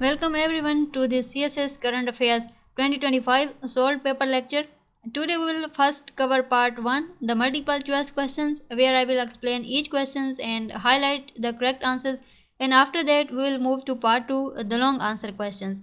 Welcome everyone to this CSS Current Affairs 2025 Solved Paper Lecture. Today we will first cover part 1, the multiple choice questions, where I will explain each questions and highlight the correct answers, and after that we will move to part 2, the long answer questions.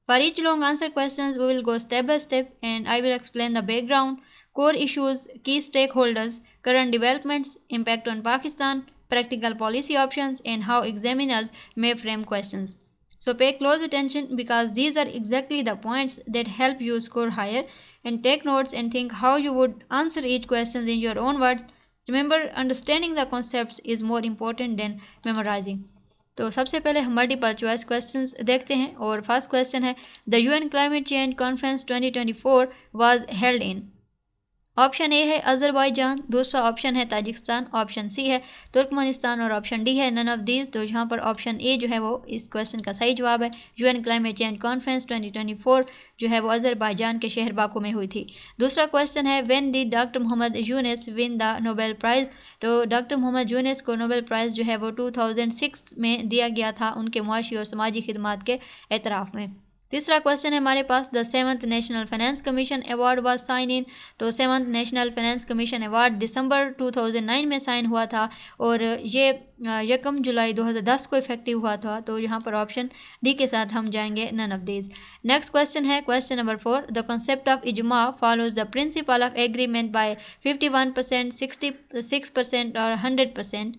For each long answer questions we will go step by step and I will explain the background, core issues, key stakeholders, current developments, impact on Pakistan, practical policy options, and how examiners may frame questions. So pay close attention because these are exactly the points that help you score higher, and take notes and think how you would answer each question in your own words. Remember, understanding the concepts is more important than memorizing. तो सबसे पहले हम multiple choice questions देखते हैं और first question है the UN climate change conference 2024 was held in. Option A है Azerbaijan, दूसरा ऑप्शन है ताजिकिस्तान, ऑप्शन सी है तुर्कमेनिस्तान और ऑप्शन डी है नन ऑफ दीज। तो यहाँ पर ऑप्शन ए जो है वो इस क्वेश्चन का सही जवाब है। यूएन क्लाइमेट चेंज कॉन्फ्रेंस 2024 जो है वो अजरबैजान के शहर बाकू में हुई थी। दूसरा क्वेश्चन है when did doctor Muhammad Yunus win the Nobel prize. तो डॉक्टर मोहम्मद यूनुस को नोबेल प्राइज़ जो है वो 2006 में दिया गया था उनके मुआशी और समाजी खिदमात के एतराफ़ में। तीसरा क्वेश्चन है हमारे पास the 7th national finance commission award was sign in. तो 7th national finance commission award दिसंबर 2009 में साइन हुआ था और ये 1 जुलाई 2010 को इफेक्टिव हुआ था। तो यहाँ पर ऑप्शन डी के साथ हम जाएंगे none of these. Next question है question number 4 the concept of इजमा follows the principle of agreement by 51%, 66% और 100%।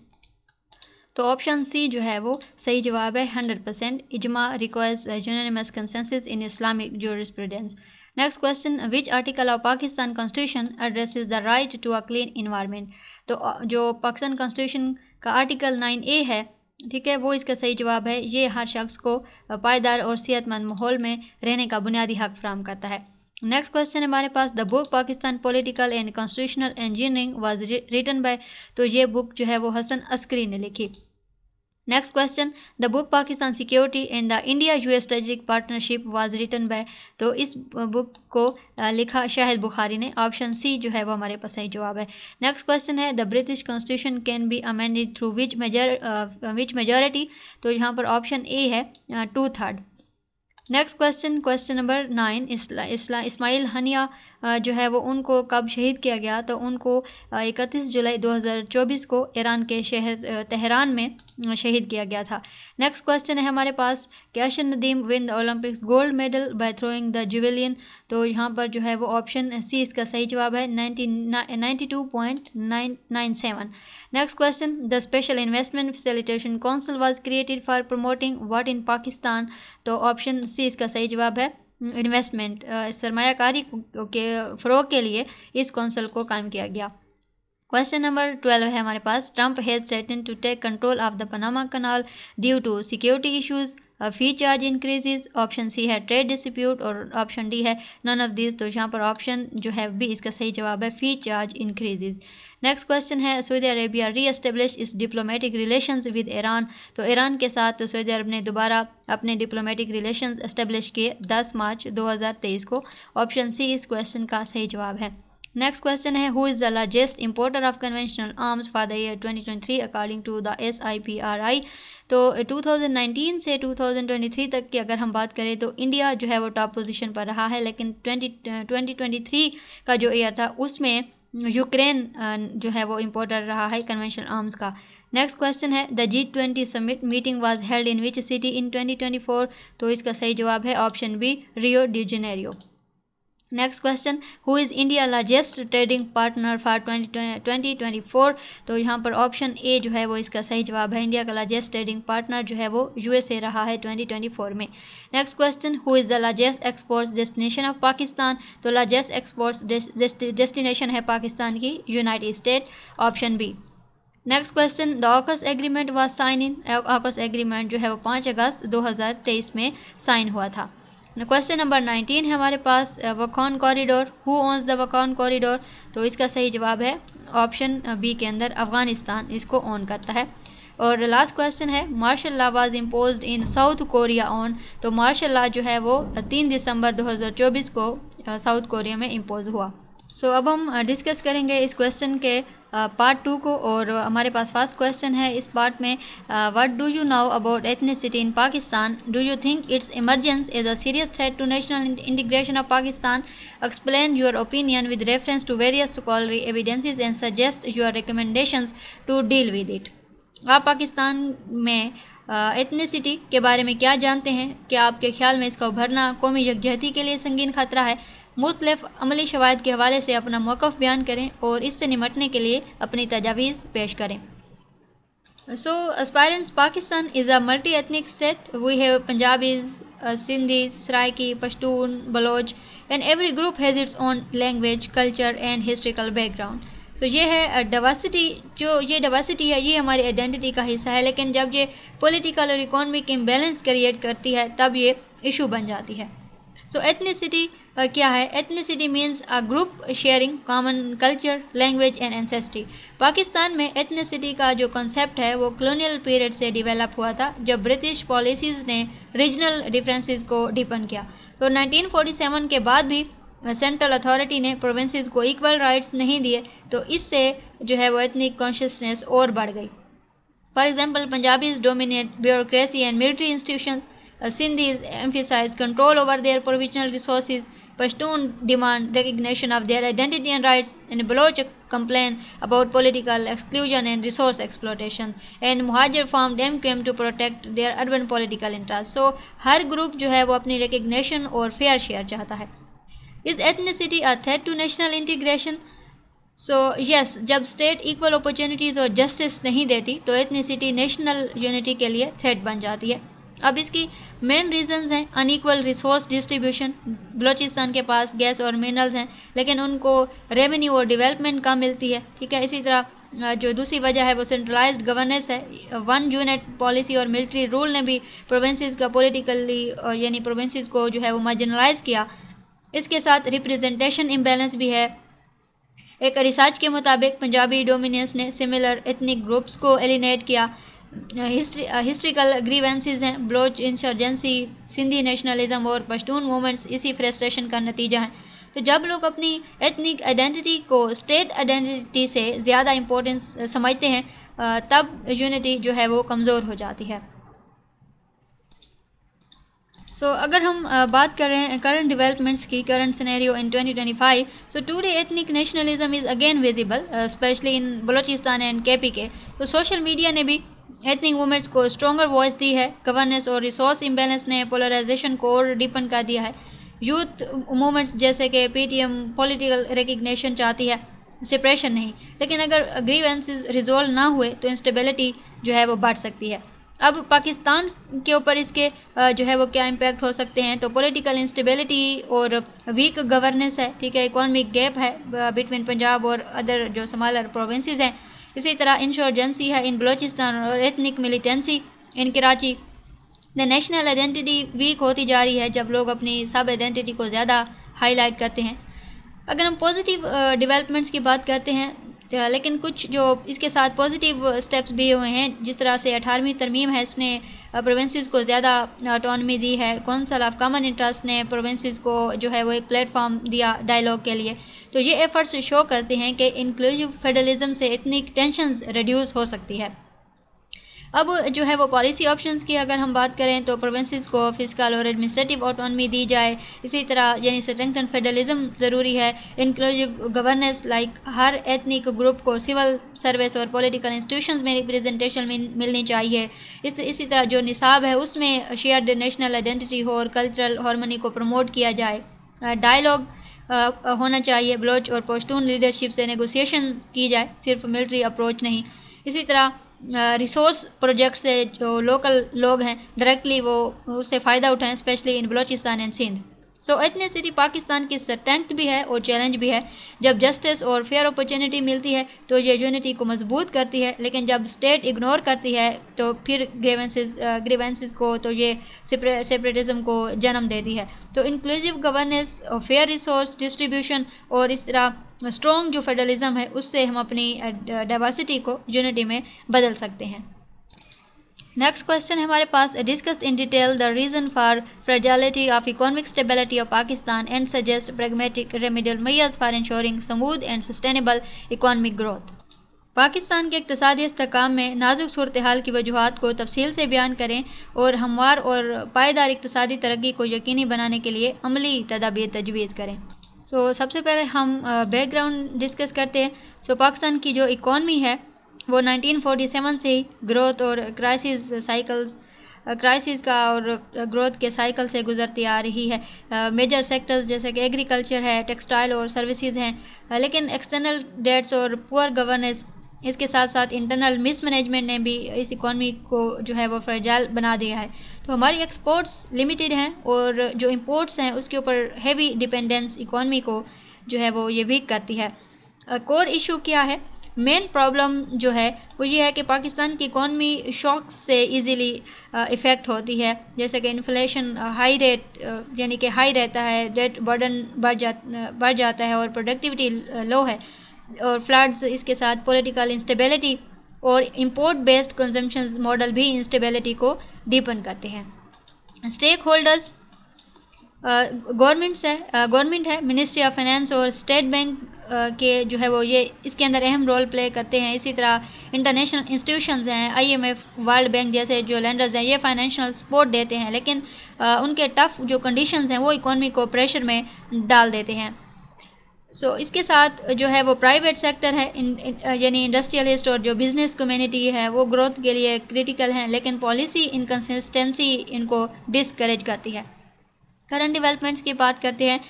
तो ऑप्शन सी जो है वो सही जवाब है 100%। इजमा requires unanimous consensus in Islamic jurisprudence. Next question which article of Pakistan constitution addresses the right to a clean environment. तो जो पाकिस्तान कॉन्स्टिट्यूशन का आर्टिकल 9A है, ठीक है, वो इसका सही जवाब है। ये हर शख्स को पायदार और सेहतमंद माहौल में रहने का बुनियादी हक फराहम करता है। नेक्स्ट क्वेश्चन हमारे पास the book Pakistan political and constitutional engineering was written by. तो ये बुक जो है वो हसन अस्करी ने लिखी। Next question the book Pakistan security and the India US strategic partnership was written by. तो इस बुक को लिखा शाहिद बुखारी ने। ऑप्शन सी जो है वो हमारे पास सही जवाब है। नेक्स्ट क्वेश्चन है the British constitution can be amended through which majority. तो यहाँ पर ऑप्शन ए है 2/3। Next question number 9 Ismail Haniyeh जो है वो उनको कब शहीद किया गया। तो उनको 31 जुलाई 2024 को ईरान के शहर तेहरान में शहीद किया गया था। नेक्स्ट क्वेश्चन है हमारे पास कैशन Nadeem win the Olympics gold medal by throwing the javelin. तो यहाँ पर जो है वो ऑप्शन सी इसका सही जवाब है 92.997। Next question the special investment facilitation council was created for promoting what in Pakistan. तो ऑप्शन सी इसका सही जवाब है इन्वेस्टमेंट, सरमायाकारी के फ़रोग के लिए इस कौंसिल को कायम किया गया। क्वेश्चन नंबर 12 है हमारे पास Trump has threatened to take control of the Panama canal due to security issues, fee charge increases. Option C है ट्रेड डिस्प्यूट और ऑप्शन डी है नन ऑफ दिस। तो यहाँ पर ऑप्शन जो है बी इसका सही जवाब है फी चार्ज इंक्रीजेज। नेक्स्ट क्वेश्चन है सऊदी अरेबिया रीएस्टेब्लिश इस डिप्लोमेटिक रिलेशंस विद ईरान। तो ईरान के साथ सऊदी अरब ने दोबारा अपने डिप्लोमेटिक रिलेशंस एस्टेब्लिश किए 10 मार्च 2023 को। ऑप्शन सी इस क्वेश्चन का सही जवाब है। नेक्स्ट क्वेश्चन है who is the largest importer of conventional arms for the year 2023 according to the SIPRI। तो 2019 से 2023 तक की अगर हम बात करें तो इंडिया जो है वो टॉप पोजीशन पर रहा है, लेकिन 2023 का जो ईयर था उसमें यूक्रेन जो है वो इंपोर्टर रहा है कन्वेंशनल आर्म्स का। नेक्स्ट क्वेश्चन है the G20 summit meeting was held in which city in 2024। तो इसका सही जवाब है option B Rio de Janeiro. Next question who is India largest trading partner for 2024। तो यहाँ पर ऑप्शन ए जो है वो इसका सही जवाब है। इंडिया का लार्जेस्ट ट्रेडिंग पार्टनर जो है वो USA रहा है 2024 में। Next question who is the largest exports destination of Pakistan. तो लार्जेस्ट एक्सपोर्ट्स डेस्टिनेशन है पाकिस्तान की United State, option B. Next question the AUKUS agreement was sign in. AUKUS agreement जो है वो 5 अगस्त 2023 में साइन हुआ था। क्वेश्चन नंबर 19 है हमारे पास Wakhan corridor who owns the Wakhan corridor. तो इसका सही जवाब है ऑप्शन बी के अंदर अफ़गानिस्तान इसको ओन करता है। और लास्ट क्वेश्चन है martial law was imposed in South Korea on. तो मार्शल लॉ जो है वो 3 दिसंबर 2024 को साउथ कोरिया में इम्पोज हुआ। सो अब हम डिस्कस करेंगे इस क्वेश्चन के पार्ट 2 को। और हमारे पास फर्स्ट क्वेश्चन है इस पार्ट में, what do you know about ethnicity in Pakistan? Do you think its emergence is a serious threat to national integration of Pakistan? Explain your opinion with reference to various scholarly evidences and suggest your recommendations to deal with it. आप पाकिस्तान में ethnicity के बारे में क्या जानते हैं? क्या आपके ख्याल में इसका उभरना कौमी यकजहती के लिए संगीन खतरा है? मुख्तलिफ अमली शवाहिद के हवाले से अपना मौक़िफ़ बयान करें और इससे निमटने के लिए अपनी तजावीज़ पेश करें। So aspirants, Pakistan is a multi ethnic state. We have Punjabis, Sindhi, Saraiki, Pashtun, Baloch, and every group has its own language, culture and historical background. तो ये है डाइवर्सिटी। जो ये डाइवर्सिटी है ये हमारी आइडेंटिटी का हिस्सा है, लेकिन जब ये पॉलिटिकल और इकोनॉमिक इम्बैलेंस क्रिएट करती है तब ये इशू बन जाती है। सो एथनिसिटी क्या है? Ethnicity means a group sharing common culture, language and ancestry. Pakistan में एथनिसिटी का जो कॉन्सेप्ट है वो कॉलोनियल पीरियड से डेवलप हुआ था, जब ब्रिटिश पॉलिसीज़ ने रीजनल डिफरेंसेस को डीपन किया। तो 1947 के बाद भी सेंट्रल अथॉरिटी ने प्रोविंसेस को इक्वल राइट्स नहीं दिए, तो इससे जो है वो एथनिक कॉन्शियसनेस और बढ़ गई। For example, Punjabis dominate bureaucracy and military institutions, Sindhis emphasize control over their provincial resources, Pashtun demand recognition of their identity and rights, and Baloch complain about political exclusion and resource exploitation, and Muhajir formed MQM to protect their urban political interests. So her group जो है वो अपनी recognition और fair share चाहता है। Is ethnicity a threat to national integration? So yes, जब state equal opportunities और justice नहीं देती तो एथनिसिटी नेशनल यूनिटी के लिए थ्रेट बन जाती है। अब इसकी मेन रीजंस हैं अनइक्वल रिसोर्स डिस्ट्रीब्यूशन। बलोचिस्तान के पास गैस और मिनरल्स हैं, लेकिन उनको रेवेन्यू और डेवलपमेंट कम मिलती है, ठीक है। इसी तरह जो दूसरी वजह है वो सेंट्रलाइज्ड गवर्नेंस है। वन यूनिट पॉलिसी और मिलिट्री रूल ने भी प्रोविंसेस का पॉलिटिकली यानी प्रोविंसेस को जो है वो मार्जिनलाइज किया। इसके साथ रिप्रेजेंटेशन इम्बैलेंस भी है। एक रिसर्च के मुताबिक पंजाबी डोमिनेंस ने सिमिलर एथनिक ग्रुप्स को एलिनेट किया। हिस्ट्रिकल ग्रीवेंसेस हैं, बलोच इंसर्जेंसी, सिंधी नेशनलिज्म और पश्तून मूवमेंट्स इसी फ्रस्ट्रेशन का नतीजा है। तो जब लोग अपनी एथनिक आइडेंटिटी को स्टेट आइडेंटिटी से ज़्यादा इम्पोर्टेंस समझते हैं तब यूनिटी जो है वो कमज़ोर हो जाती है। सो अगर हम बात करें करंट डेवलपमेंट्स की, current scenario in 2025, so today ethnic nationalism is again visible, specially in Balochistan and KPK। तो सोशल मीडिया ने भी एथनिक मूवमेंट्स को स्ट्रॉन्गर वॉइस दी है। गवर्नेंस और रिसोर्स इम्बैलेंस ने पोलराइजेशन को और डीपन कर दिया है। यूथ मूवमेंट्स जैसे कि PTM पॉलिटिकल रिकग्निशन चाहती है, सेपरेशन नहीं, लेकिन अगर ग्रीवेंसेस रिजोल्व ना हुए तो इंस्टेबिलिटी जो है वो बढ़ सकती है। अब पाकिस्तान के ऊपर इसके जो है वो क्या इम्पैक्ट हो सकते हैं? तो पॉलिटिकल इंस्टेबिलिटी और वीक गवर्नेंस है, ठीक है। इकोनॉमिक गैप है बिटवीन पंजाब और अदर जो स्मॉलर प्रोविंसेस हैं। इसी तरह इंसर्जेंसी है इन बलोचिस्तान और ethnic militancy in Karachi. The national identity weak होती जा रही है जब लोग अपनी सब आइडेंटिटी को ज़्यादा हाईलाइट करते हैं। अगर हम पॉजिटिव डेवलपमेंट्स की बात करते हैं लेकिन कुछ जो इसके साथ पॉजिटिव स्टेप्स भी हुए हैं, जिस तरह से 18वीं तरमीम है इसने प्रोविंसेस को ज़्यादा ऑटोनमी दी है। काउंसिल ऑफ कॉमन इंटरेस्ट ने प्रोविंसेस को जो है वो एक प्लेटफॉर्म दिया डायलॉग के लिए। तो ये एफर्ट्स शो करते हैं कि इंक्लूसिव फेडरलिज्म से एथनिक टेंशंस रिड्यूस हो सकती है। अब जो है वो पॉलिसी ऑप्शंस की अगर हम बात करें तो प्रोविंसेस को फिस्कल और एडमिनिस्ट्रेटिव ऑटोनमी दी जाए। इसी तरह यानी स्ट्रेंथन फेडरलिज्म ज़रूरी है। इंक्लूसिव गवर्नेंस लाइक हर एथनिक ग्रुप को सिविल सर्विस और पॉलिटिकल इंस्टीट्यूशंस में रिप्रेजेंटेशन मिलनी चाहिए। इसी तरह जो निसाब है उसमें शेयर्ड नेशनल आइडेंटिटी हो और कल्चरल हार्मनी को प्रमोट किया जाए। डायलॉग होना चाहिए, बलोच और पश्तून लीडरशिप से नेगोशिएशन की जाए, सिर्फ मिलिट्री अप्रोच नहीं। इसी तरह रिसोर्स प्रोजेक्ट से जो लोकल लोग हैं डायरेक्टली वो उससे फ़ायदा उठाएं, specially in Balochistan and Sindh. So ethnicity Pakistan की स्ट्रेंथ भी है और चैलेंज भी है। जब जस्टिस और फेयर अपॉर्चुनिटी मिलती है तो ये यूनिटी को मजबूत करती है, लेकिन जब स्टेट इग्नोर करती है तो फिर ग्रीवेंसेस को तो ये सेपरेटिज्म को जन्म देती है। तो इंक्लूसिव गवर्नेंस और फेयर रिसोर्स डिस्ट्रीब्यूशन और इस तरह स्ट्रॉन्ग जो फेडरलिज्म है उससे हम अपनी डाइवर्सिटी को यूनिटी में बदल सकते हैं। नेक्स्ट क्वेश्चन है हमारे पास, discuss in detail the reason for fragility of economic stability of Pakistan and suggest pragmatic remedial measures for ensuring smooth and sustainable economic growth. Pakistan के इक़्तिसादी इस्तेहकाम में नाजुक सूरत हाल की वजूहात को तफसील से बयान करें और हमवार और पायदार इक़्तिसादी तरक्की को यकीनी बनाने के लिए अमली तदाबीर तजवीज़ करें। सबसे पहले हम बैकग्राउंड डिस्कस करते हैं। पाकिस्तान की जो इकॉनमी है वो 1947 से ही ग्रोथ और क्राइसिस का और ग्रोथ के साइकिल से गुजरती आ रही है। मेजर सेक्टर्स जैसे कि एग्रीकल्चर है, टेक्सटाइल और सर्विसेज हैं, लेकिन एक्सटर्नल डेट्स और पुअर गवर्नेंस, इसके साथ साथ इंटरनल मिसमैनेजमेंट ने भी इस इकॉनमी को जो है वो फ्रेजाइल बना दिया है। तो हमारी एक्सपोर्ट्स लिमिटेड हैं और जो इंपोर्ट्स हैं उसके ऊपर हैवी डिपेंडेंस इकॉनमी को जो है वो ये वीक करती है। कोर इशू क्या है? मेन प्रॉब्लम जो है वो ये है कि पाकिस्तान की इकॉनमी शॉक से इजीली इफ़ेक्ट होती है, जैसे कि इन्फ्लेशन हाई रेट यानी कि हाई रहता है, डेट बर्डन बढ़ जाता है और प्रोडक्टिविटी लो है, और फ्लड्स, इसके साथ पॉलिटिकल इंस्टेबिलिटी और इंपोर्ट बेस्ड कंजम्पशन मॉडल भी इंस्टेबिलिटी को डीपन करते हैं। स्टेक होल्डर्स गवर्नमेंट है, मिनिस्ट्री ऑफ फाइनेंस और स्टेट बैंक के जो है वो ये इसके अंदर अहम रोल प्ले करते हैं। इसी तरह इंटरनेशनल इंस्टीट्यूशंस हैं, IMF, वर्ल्ड बैंक जैसे जो लेंडर्स हैं, ये फाइनेंशियल सपोर्ट देते हैं, लेकिन उनके टफ जो कंडीशंस हैं वो इकॉनमी को प्रेशर में डाल देते हैं। इसके साथ जो है वो प्राइवेट सेक्टर है, यानी इंडस्ट्रियलिस्ट और जो बिज़नेस कम्युनिटी है वो ग्रोथ के लिए क्रिटिकल हैं, लेकिन पॉलिसी इनकन्सिस्टेंसी इनको डिस्करेज करती है। करंट डेवलपमेंट्स की बात करते हैं।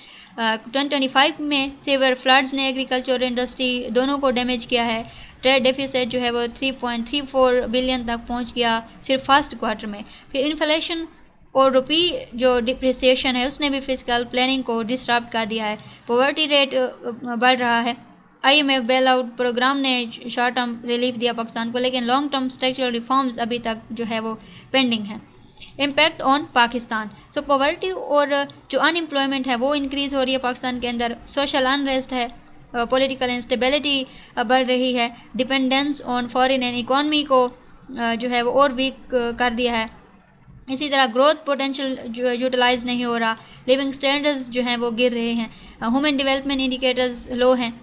2025 में सीवियर फ्लड्स ने एग्रीकल्चर और इंडस्ट्री दोनों को डैमेज किया है। ट्रेड डेफिसिट जो है वो 3.34 बिलियन तक पहुंच गया सिर्फ फर्स्ट क्वार्टर में। फिर इन्फ्लेशन और रुपी जो डिप्रिसिएशन है उसने भी फिस्कल प्लानिंग को डिस्टर्ब कर दिया है। पॉवर्टी रेट बढ़ रहा है। IMF बेल आउट प्रोग्राम ने शॉर्ट टर्म रिलीफ दिया पाकिस्तान को, लेकिन लॉन्ग टर्म स्ट्रक्चरल रिफॉर्म्स अभी तक जो है वो पेंडिंग है। इम्पैक्ट ऑन पाकिस्तान, पॉवर्टी और जो अनएम्प्लॉयमेंट है वो इंक्रीज़ हो रही है पाकिस्तान के अंदर। सोशल अनरेस्ट है, पॉलिटिकल इंस्टेबिलिटी बढ़ रही है। Dependence on foreign and economy को जो है वो और वीक कर दिया है। इसी तरह ग्रोथ पोटेंशियल जो यूटिलाइज नहीं हो रहा। लिविंग स्टैंडर्ड्स जो हैं वो गिर रहे हैं। ह्यूमन डेवलपमेंट इंडिकेटर्स लो हैं,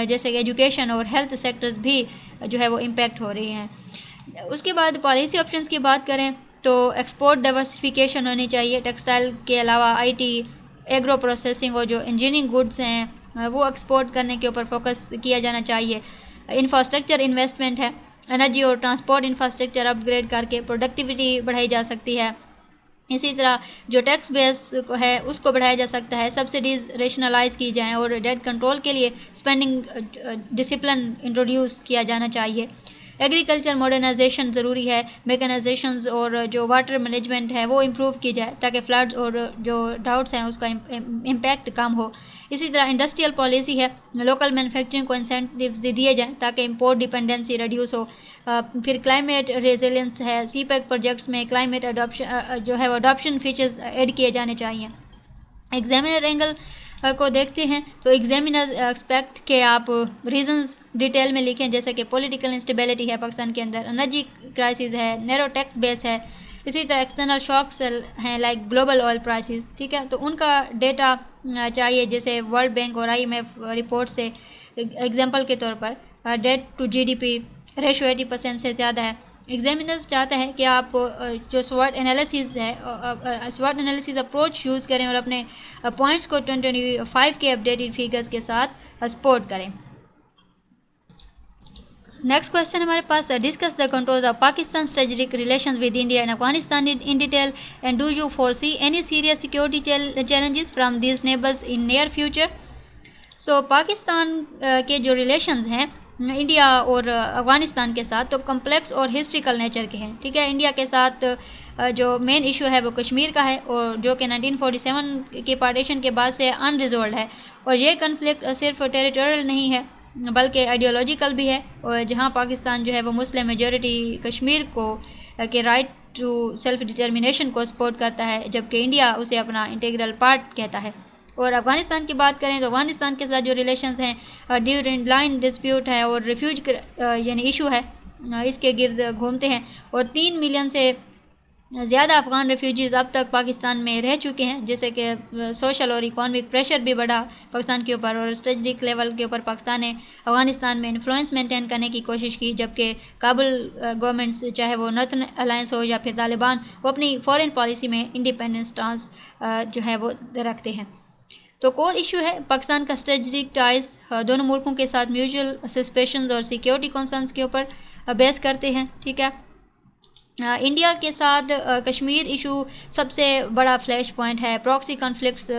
जैसे कि एजुकेशन और हेल्थ सेक्टर्स भी जो है वो इम्पैक्ट हो रही हैं। उसके बाद पॉलिसी ऑप्शंस की बात करें तो एक्सपोर्ट डाइवर्सिफिकेशन होनी चाहिए। टेक्सटाइल के अलावा IT, एग्रो प्रोसेसिंग और जो इंजीनियरिंग गुड्स हैं वो एक्सपोर्ट करने के ऊपर फोकस किया जाना चाहिए। इंफ्रास्ट्रक्चर इन्वेस्टमेंट है, एनर्जी और ट्रांसपोर्ट इंफ्रास्ट्रक्चर अपग्रेड करके प्रोडक्टिविटी बढ़ाई जा सकती है। इसी तरह जो टैक्स बेस है उसको बढ़ाया जा सकता है। सब्सिडीज़ रेशनलाइज की जाएँ और डेट कंट्रोल के लिए स्पेंडिंग डिसिप्लिन इंट्रोड्यूस किया जाना चाहिए। एग्रीकल्चर मॉडर्नाइजेशन ज़रूरी है। मैकेनाइजेशंस और जो वाटर मैनेजमेंट है वो इम्प्रूव की जाए ताकि फ्लड्स और जो ड्राउट्स हैं उसका इम्पैक्ट कम हो। इसी तरह इंडस्ट्रियल पॉलिसी है, लोकल मैन्युफैक्चरिंग को इंसेंटिव्स दिए जाएँ ताकि इंपोर्ट डिपेंडेंसी रिड्यूस हो। फिर क्लाइमेट रेजिलियंस है, CPEC प्रोजेक्ट्स में क्लाइमेट अडॉप्शन फीचर्स ऐड किए जाने चाहिए। एग्जामिनर एंगल को देखते हैं तो एग्जामिनर एक्सपेक्ट के आप रीजंस डिटेल में लिखें, जैसे कि पॉलिटिकल इंस्टेबिलिटी है पाकिस्तान के अंदर, एनर्जी क्राइसिस है, नैरो टैक्स बेस है, इसी तरह एक्सटर्नल शॉक्स हैं लाइक ग्लोबल ऑयल प्राइसेस, ठीक है। तो उनका डेटा चाहिए, जैसे वर्ल्ड बैंक और IMF रिपोर्ट से एग्जांपल के तौर पर डेट टू GDP रेशो 80% से ज़्यादा है। एग्जामिनर्स चाहते हैं कि आप जो स्वॉट एनालिसिस है, स्वॉट एनालिसिस अप्रोच यूज़ करें और अपने पॉइंट्स को 2025 के अपडेटेड फिगर्स के साथ सपोर्ट करें। नेक्स्ट क्वेश्चन हमारे पास, discuss the controls of Pakistan strategic relations with India and Afghanistan in detail and do you foresee any serious security challenges from these neighbours in near future. Pakistan के जो relations हैं India और अफ़गानिस्तान के साथ तो कम्प्लेक्स और हिस्ट्रिकल नेचर के हैं, ठीक है। इंडिया के साथ जो मेन इशू है वो कश्मीर का है और जो कि 1947 के पार्टीशन के बाद से अनरिजॉल्व है, और ये कन्फ्लिक्ट सिर्फ टेरिटोरियल नहीं है बल्कि आइडियोलॉजिकल भी है, और जहाँ पाकिस्तान जो है वो मुस्लिम मेजॉरिटी कश्मीर को के राइट टू सेल्फ डिटर्मिनेशन को सपोर्ट करता है, जबकि इंडिया उसे अपना इंटीग्रल पार्ट कहता है। और अफ़गानिस्तान की बात करें तो अफ़गानिस्तान के साथ जो रिलेशंस हैं ड्यूरिंग लाइन डिस्प्यूट है और रिफ्यूज यानी इशू है, इसके गिर्द घूमते हैं, और 3 मिलियन से ज़्यादा अफ़गान रेफ्यूजीज़ अब तक पाकिस्तान में रह चुके हैं, जिससे कि सोशल और इकॉनमिक प्रेशर भी बढ़ा पाकिस्तान के ऊपर, और स्ट्रेटजिक लेवल के ऊपर पाकिस्तान ने अफ़गानिस्तान में इन्फ्लुएंस मेंटेन करने की कोशिश की, जबकि काबुल गवर्नमेंट से, चाहे वो नॉर्थन अलायंस हो या फिर तालिबान, वो अपनी फॉरेन पॉलिसी में इंडिपेंडेंस स्टांस जो है वो रखते हैं। तो कोर इशू है पाकिस्तान का स्ट्रेटजिक टाइज दोनों मुल्कों के साथ म्यूचुअल सस्पेशंस और सिक्योरिटी कंसर्न्स के ऊपर बेस करते हैं। ठीक है, इंडिया के साथ कश्मीर इशू सबसे बड़ा फ्लैश पॉइंट है। Proxy conflicts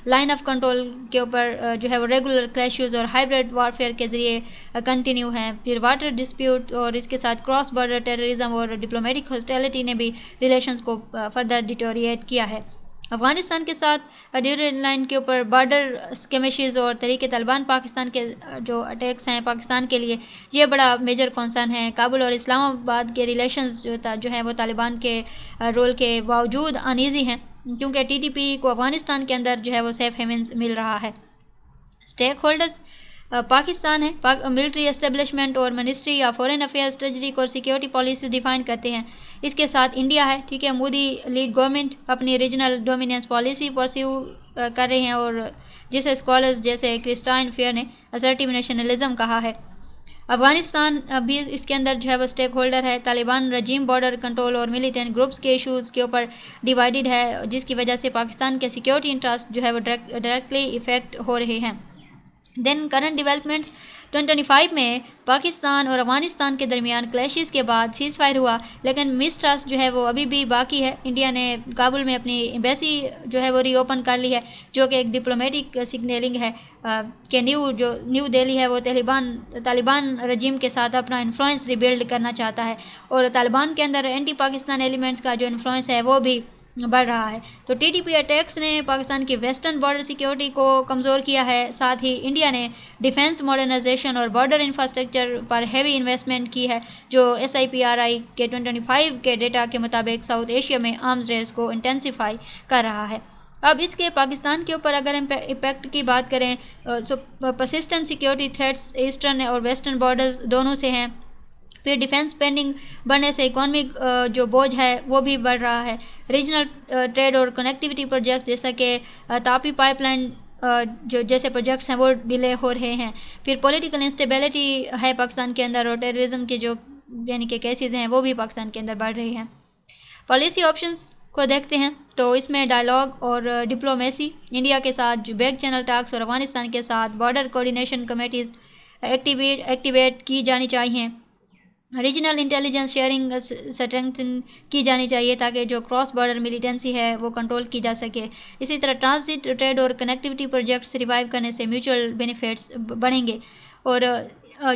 line of control के ऊपर जो है वो रेगुलर क्लैशेस और हाइब्रिड वॉरफेयर के ज़रिए कंटिन्यू हैं। फिर वाटर डिस्प्यूट और इसके साथ क्रॉस बॉर्डर टेररिज्म और डिप्लोमेटिक हॉस्टिलिटी ने भी रिलेशंस को फर्दर डिटोरिएट किया है। अफ़गानिस्तान के साथ ड्यूरेंट लाइन के ऊपर बॉर्डर स्केमिशेस और तरीके तालिबान पाकिस्तान के जो अटैक्स हैं पाकिस्तान के लिए, ये बड़ा मेजर कंसर्न है। काबुल और इस्लामाबाद के रिलेशंस जो है वो तालिबान के रोल के बावजूद अनईज़ी हैं, क्योंकि टीटीपी को अफ़गानिस्तान के अंदर जो है वो सेफ हेवन्स मिल रहा है। स्टेक होल्डर्स पाकिस्तान है, मिलिट्री एस्टेब्लिशमेंट और मिनिस्ट्री या फॉरेन अफेयर्स स्ट्रेटजिक और सिक्योरिटी पॉलिसी डिफाइन करते हैं। इसके साथ इंडिया है, ठीक है, मोदी लीड गवर्नमेंट अपनी रीजनल डोमिनेंस पॉलिसी परस्यू कर रहे हैं, और जिसे स्कॉलर्स जैसे क्रिस्टाइन फेयर ने असर्टिव नेशनलिज्म कहा है। अफ़गानिस्तान भी इसके अंदर जो है वो स्टेक होल्डर है। तालिबान रजीम बॉर्डर कंट्रोल और मिलिटेंट ग्रुप्स के इशूज़ के ऊपर डिवाइडेड है, जिसकी वजह से पाकिस्तान के सिक्योरिटी इंटरेस्ट जो है वो डायरेक्टली इफेक्ट हो रहे हैं। देन करंट डेवलपमेंट्स 2025 में पाकिस्तान और अफ़गानिस्तान के दरमियान क्लैशेस के बाद सीज़ फायर हुआ, लेकिन मिसट्रस्ट जो है वो अभी भी बाकी है। इंडिया ने काबुल में अपनी एम्बेसी जो है वो रीओपन कर ली है, जो कि एक डिप्लोमेटिक सिग्नलिंग है कि न्यू दिल्ली है वो तालिबान रजीम के साथ अपना इन्फ्लुएंस रिबिल्ड करना चाहता है, और तालिबान के अंदर एंटी पाकिस्तान एलिमेंट्स का जो इन्फ्लुएंस है वो भी बढ़ रहा है। तो टीटीपी अटैक्स ने पाकिस्तान की वेस्टर्न बॉर्डर सिक्योरिटी को कमज़ोर किया है। साथ ही इंडिया ने डिफेंस मॉडर्नाइजेशन और बॉर्डर इंफ्रास्ट्रक्चर पर हैवी इन्वेस्टमेंट की है, जो SIPRI के 2025 के डेटा के मुताबिक साउथ एशिया में आर्म्स रेस को इंटेंसिफाई कर रहा है। अब इसके पाकिस्तान के ऊपर अगर इम्पैक्ट की बात करें, तो परसिस्टेंट सिक्योरिटी थ्रेट्स ईस्टर्न और वेस्टर्न बॉर्डर्स दोनों से हैं। फिर डिफेंस स्पेंडिंग बढ़ने से इकोनॉमिक जो बोझ है वो भी बढ़ रहा है। रीजनल ट्रेड और कनेक्टिविटी प्रोजेक्ट्स जैसा कि तापी पाइपलाइन जो जैसे प्रोजेक्ट्स हैं वो डिले हो रहे हैं। फिर पॉलिटिकल इंस्टेबिलिटी है पाकिस्तान के अंदर, और टेररिज्म के जो यानी कि केसेस हैं वो भी पाकिस्तान के अंदर बढ़ रहे हैं। पॉलिसी ऑप्शंस को देखते हैं तो इसमें डायलॉग और डिप्लोमेसी, इंडिया के साथ जो बैक चैनल टॉक्स और अफगानिस्तान के साथ बॉर्डर कोऑर्डिनेशन कमेटीज़ एक्टिवेट की जानी चाहिए। रीजनल इंटेलिजेंस शेयरिंग स्ट्रेंथन की जानी चाहिए ताकि जो क्रॉस बॉर्डर मिलिटेंसी है वो कंट्रोल की जा सके। इसी तरह ट्रांजिट ट्रेड और कनेक्टिविटी प्रोजेक्ट्स रिवाइव करने से म्यूचुअल बेनिफिट्स बढ़ेंगे, और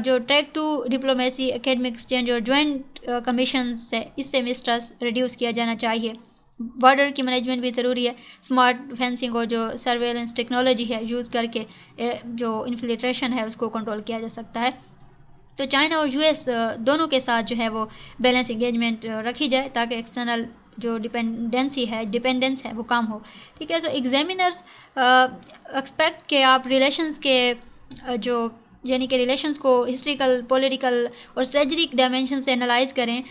जो track two diplomacy, academic exchange और ज्वाइंट कमीशन से इससे मिसट्रस्ट रिड्यूस किया जाना चाहिए। बॉर्डर की मैनेजमेंट भी ज़रूरी है। स्मार्ट फेंसिंग और जो सर्वेलेंस टेक्नोलॉजी है यूज़ करके जो इन्फिल्ट्रेशन है उसको कंट्रोल किया जा सकता है। तो चाइना और US दोनों के साथ जो है वो बैलेंस इंगेजमेंट रखी जाए ताकि एक्सटर्नल जो डिपेंडेंस है वो कम हो। ठीक है, तो एग्जामिनर्स एक्सपेक्ट कि आप रिलेशंस के जो यानी कि रिलेशंस को हिस्ट्रिकल, पॉलिटिकल और स्ट्रेटजिक डायमेंशन से एनालाइज करें,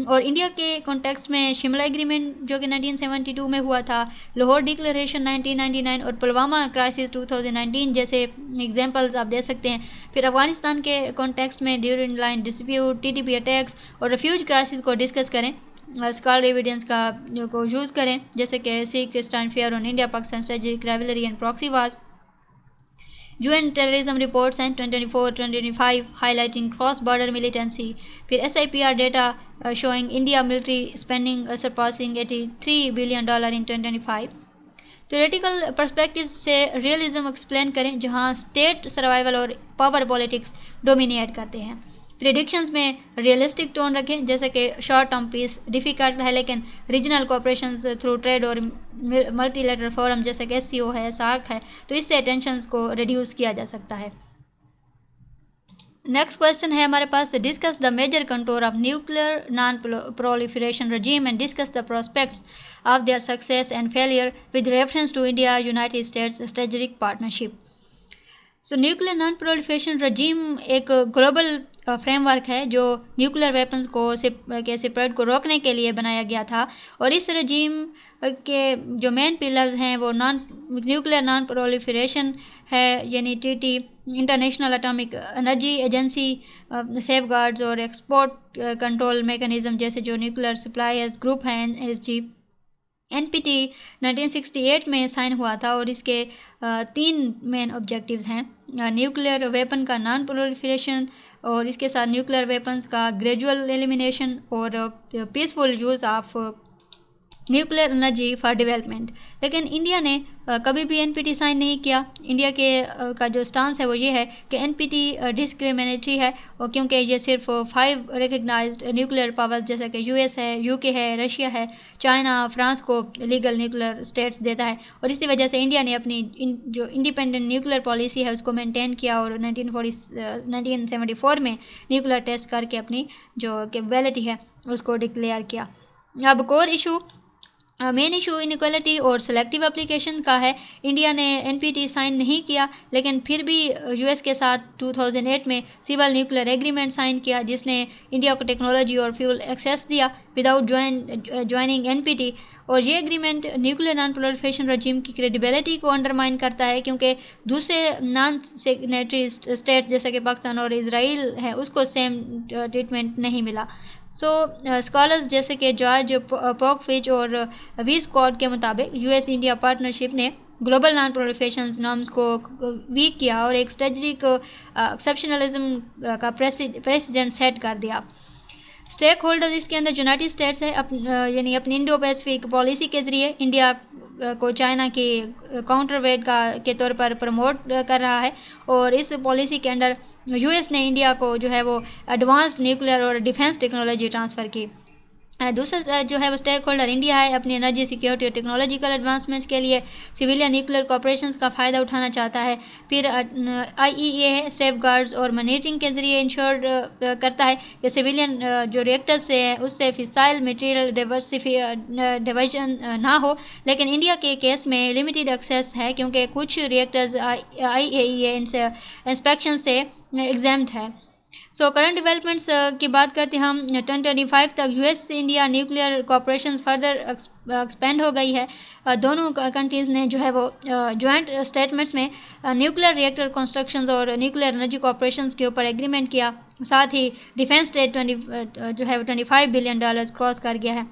और इंडिया के कॉन्टेक्स्ट में शिमला एग्रीमेंट जो कि 1972 में हुआ था, लाहौर डिक्लेरेशन 1999 और पुलवामा क्राइसिस 2019 जैसे एग्जांपल्स आप दे सकते हैं। फिर अफगानिस्तान के कॉन्टेक्स्ट में Durand line dispute, TTP attacks और रेफ्यूज क्राइसिस को डिस्कस करें। स्कॉलर एविडेंस का जो को यूज़ करें, जैसे कि C Christine Fair on India Pakistan strategic rivalry and proxy wars. UN terrorism reports and 2024-2025 highlighting cross-border militancy. फिर SIPR data showing India military spending surpassing $83 billion in 2025. Theoretical perspective से realism explain करें जहाँ state survival और power politics dominate करते हैं। Predictions में realistic tone रखें, जैसे कि शॉर्ट टर्म पीस डिफ़िकल्ट है लेकिन रीजनल कोऑपरेशन थ्रू ट्रेड और मल्टीलेटरल फोरम जैसे कि SCO है, SAARC है, तो इससे टेंशंस को रिड्यूस किया जा सकता है। नेक्स्ट क्वेश्चन है हमारे पास, discuss the major contour of nuclear non proliferation regime and discuss the prospects of their success and failure with reference to India United States strategic partnership. So nuclear non proliferation regime एक global framework है जो nuclear weapons के spread को रोकने के लिए बनाया गया था। और इस रजीम के जो मेन पिलर्स हैं वो न्यूक्लियर नॉन प्रोलिफरेशन है, यानी TT, international atomic energy agency, safeguards और एक्सपोर्ट कंट्रोल मैकेनिज्म जैसे जो न्यूक्लियर सप्लायर्स ग्रुप हैं एनएसजी। एनपीटी 1968 में साइन हुआ था और इसके 3 मेन ऑब्जेक्टिव्स हैं, न्यूक्लियर वेपन का नॉन प्रोलिफरेशन, और इसके साथ न्यूक्लियर वेपन्स का ग्रेजुअल एलिमिनेशन और peaceful use of nuclear energy for development. लेकिन इंडिया ने कभी भी एनपीटी साइन नहीं किया। इंडिया का जो स्टांस है वो ये है कि एनपीटी डिस्क्रिमिनेटरी है, और क्योंकि ये सिर्फ 5 रिकग्नाइज्ड न्यूक्लियर पावर्स जैसे कि यूएस है, यूके है, रशिया है, चाइना, फ्रांस को लीगल न्यूक्लियर स्टेट्स देता है। और इसी वजह से इंडिया ने अपनी जो इंडिपेंडेंट न्यूक्लियर पॉलिसी है उसको मेंटेन किया और 1974 में न्यूक्लियर टेस्ट करके अपनी जो कैपेबिलिटी है उसको डिक्लेयर किया। अब core issue, main issue inequality और सेलेक्टिव एप्लीकेशन का है। इंडिया ने एनपीटी साइन नहीं किया, लेकिन फिर भी यूएस के साथ 2008 में सिविल न्यूक्लियर एग्रीमेंट साइन किया जिसने इंडिया को टेक्नोलॉजी और फ्यूल एक्सेस दिया विदाउट ज्वाइनिंग एनपीटी। और ये एग्रीमेंट न्यूक्लियर नॉन प्रोलिफरेशन रजीम की क्रेडिबिलिटी को अंडरमाइन करता है, क्योंकि दूसरे नॉन सिग्नेटरी स्टेट्स जैसे कि पाकिस्तान और इजराइल है उसको सेम ट्रीटमेंट नहीं मिला। स्कॉलर्स जैसे कि जॉर्ज पोकफिच और वी स्कॉट के मुताबिक यूएस इंडिया पार्टनरशिप ने ग्लोबल नॉन प्रोलिफरेशन नॉर्म्स को वीक किया और एक स्ट्रेटजिक एक्सेप्शनलिज्म का प्रेसिडेंट सेट कर दिया। स्टेक होल्डर्स इसके अंदर यूनाइटेड स्टेट्स है, यानी अपनी इंडो पैसिफिक पॉलिसी के ज़रिए इंडिया को चाइना के काउंटरवेट के तौर पर प्रमोट कर रहा है। और इस पॉलिसी के अंडर यूएस ने इंडिया को जो है वो एडवांस्ड न्यूक्लियर और डिफेंस टेक्नोलॉजी ट्रांसफ़र की। दूसरा जो है वो स्टेक होल्डर इंडिया है, अपनी एनर्जी सिक्योरिटी और टेक्नोलॉजिकल एडवांसमेंट्स के लिए सिविलियन न्यूक्लियर कॉपरेशंस का फ़ायदा उठाना चाहता है। फिर आईईए है, सेफ गार्ड्स और मॉनिटरिंग के ज़रिए इंश्योर करता है कि सिविलियन जो रिएक्टर्स से है उससे फिसाइल मटेरियल डिवर्जन ना हो। लेकिन इंडिया के केस में लिमिटेड एक्सेस है क्योंकि कुछ रिएक्टर्स आईएईए इंस्पेक्शन से एग्जाम्ड है। करंट डेवलपमेंट्स की बात करते हैं हम, 2025 तक US India nuclear cooperation further expand हो गई है। दोनों कंट्रीज़ ने जो है वो जॉइंट स्टेटमेंट्स में न्यूक्लियर रिएक्टर कंस्ट्रक्शंस और न्यूक्लियर एनर्जी कॉपरेशंस के ऊपर एग्रीमेंट किया। साथ ही डिफेंस ट्रेड जो है वो $25 बिलियन क्रॉस कर गया है।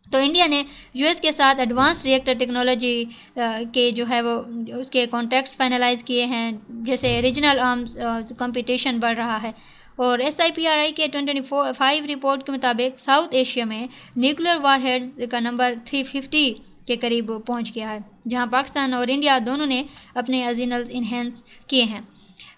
तो इंडिया ने यूएस के साथ एडवांस रिएक्टर टेक्नोलॉजी के जो है वो उसके कॉन्ट्रैक्ट्स फाइनलाइज किए हैं, जैसे रीजनल आर्म्स कंपटीशन बढ़ रहा है। और SIPRI के 2025 रिपोर्ट के मुताबिक साउथ एशिया में न्यूक्लियर वारहेड्स का नंबर 350 के करीब पहुंच गया है, जहां पाकिस्तान और इंडिया दोनों ने अपने अर्सेनल्स इन्हेंस किए हैं।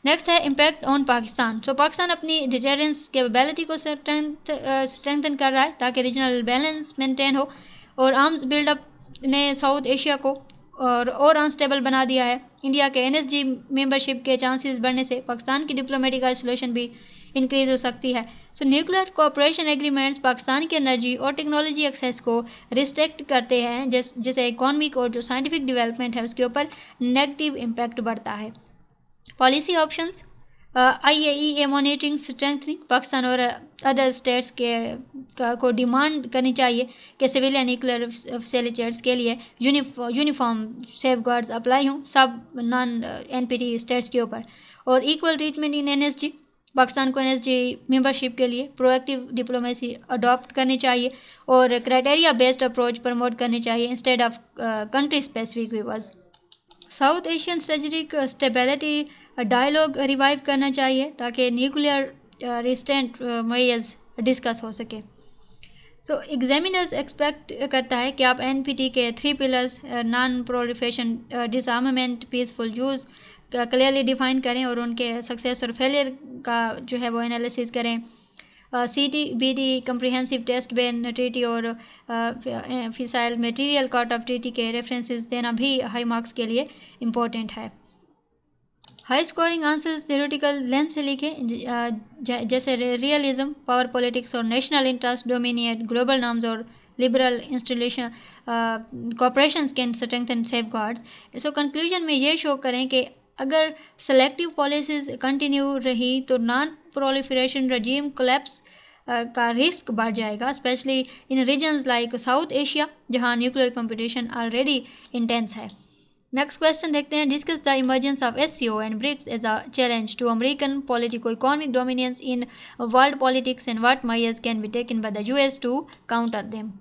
नेक्स्ट है इम्पैक्ट ऑन पाकिस्तान। पाकिस्तान अपनी डिटेरेंस कैपेबिलिटी को स्ट्रेंथन कर रहा है ताकि रीजनल बैलेंस मेंटेन हो, और आर्म्स बिल्डअप ने साउथ एशिया को और अनस्टेबल बना दिया है। इंडिया के NSG मेंबरशिप के चांसेस बढ़ने से पाकिस्तान की डिप्लोमेटिक आइसोलेशन भी इंक्रीज हो सकती है। न्यूक्लियर कोऑपरेशन एग्रीमेंट्स पाकिस्तान की एनर्जी और टेक्नोलॉजी एक्सेस को रिस्ट्रिक्ट करते हैं, जैसे इकोनॉमिक और जो साइंटिफिक डेवलपमेंट है उसके ऊपर नेगेटिव इम्पैक्ट बढ़ता है। Policy options, IAEA monitoring strengthening, Pakistan और अदर स्टेट्स को डिमांड करनी चाहिए कि सिविलियन न्यूक्लियर फैसिलिटीज के लिए यूनिफॉर्म सेफगार्ड्स अप्लाई हों सब नॉन NPT स्टेट्स के ऊपर, और इक्वल ट्रीटमेंट इन NSG। पाकिस्तान को NSG मेंबरशिप के लिए प्रोएक्टिव डिप्लोमेसी अडॉप्ट करनी चाहिए और क्राइटेरिया बेस्ड अप्रोच प्रमोट करनी चाहिए instead of country specific viewers. South Asian strategic stability dialogue revive करना चाहिए ताकि न्यूक्लियर रिस्टेंट मेजर्स डिस्कस हो सके। एग्जामिनर्स एक्सपेक्ट करता है कि आप NPT के 3 pillars non proliferation, डिसआर्मामेंट, peaceful use clearly define करें और उनके सक्सेस और फेलियर का जो है वो एनालिसिस करें। CTBT comprehensive test ban treaty और fissile material cut off treaty के रेफरेंसेस देना भी हाई मार्क्स के लिए इम्पोर्टेंट है। High scoring answers theoretical lens से लिखें, जैसे रियलिज्म, पावर पॉलिटिक्स और national interest dominate global norms और liberal institution cooperation can strengthen safeguards. Conclusion में ये शो करें कि अगर सेलेक्टिव पॉलिसीज़ कंटिन्यू रही तो नॉन प्रोलिफरेशन रजीम कोलैप्स का रिस्क बढ़ जाएगा, specially in regions like South Asia जहां न्यूक्लियर कंपटीशन ऑलरेडी इंटेंस है। नेक्स्ट क्वेश्चन देखते हैं, discuss the emergence of SCO and BRICS as a challenge to American politico economic dominance in world politics and what measures can be taken by the US to counter them.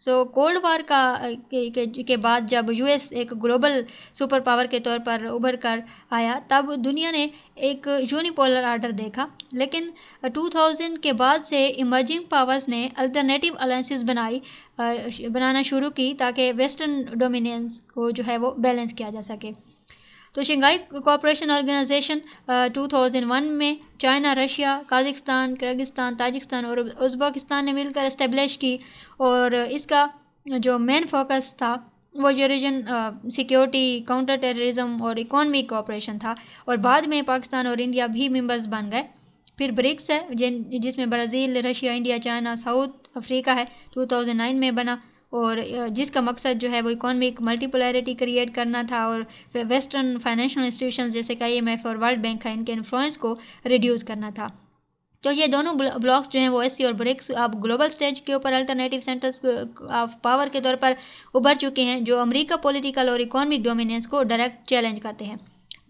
So cold war के बाद जब US एक global super power के तौर पर उभर कर आया, तब दुनिया ने एक यूनिपोलर ऑर्डर देखा, लेकिन 2000 के बाद से इमर्जिंग पावर्स ने अल्टरनेटिव अलायंसेस बनाना शुरू की ताकि वेस्टर्न डोमिनेंस को जो है वो बैलेंस किया जा सके। तो शंघाई कोऑपरेशन ऑर्गेनाइजेशन 2001 में China, Russia, Kazakhstan, Kyrgyzstan, Tajikistan और उज़्बेकिस्तान ने मिलकर इस्टेब्लिश की, और इसका जो मेन फोकस था वो जो रीजन सिक्योरिटी, काउंटर टेररिज्म और इकोनॉमिक कोऑपरेशन था, और बाद में पाकिस्तान और इंडिया भी मेंबर्स बन गए। फिर ब्रिक्स है जिसमें Brazil, Russia, India, China, south Africa है, 2009 में बना, और जिसका मकसद जो है वो इकोनॉमिक मल्टीपोलैरिटी क्रिएट करना था और वेस्टर्न फाइनेंशियल इंस्टीट्यूशंस जैसे कि IMF और वर्ल्ड बैंक है इनके इन्फ्लुएंस को रिड्यूस करना था। तो ये दोनों ब्लॉक्स जो हैं वो एससीओ और ब्रिक्स अब ग्लोबल स्टेज के ऊपर अल्टरनेटिव सेंटर्स ऑफ पावर के तौर पर उभर चुके हैं, जो अमेरिका पॉलिटिकल और इकोनॉमिक डोमिनेंस को डायरेक्ट चैलेंज करते हैं।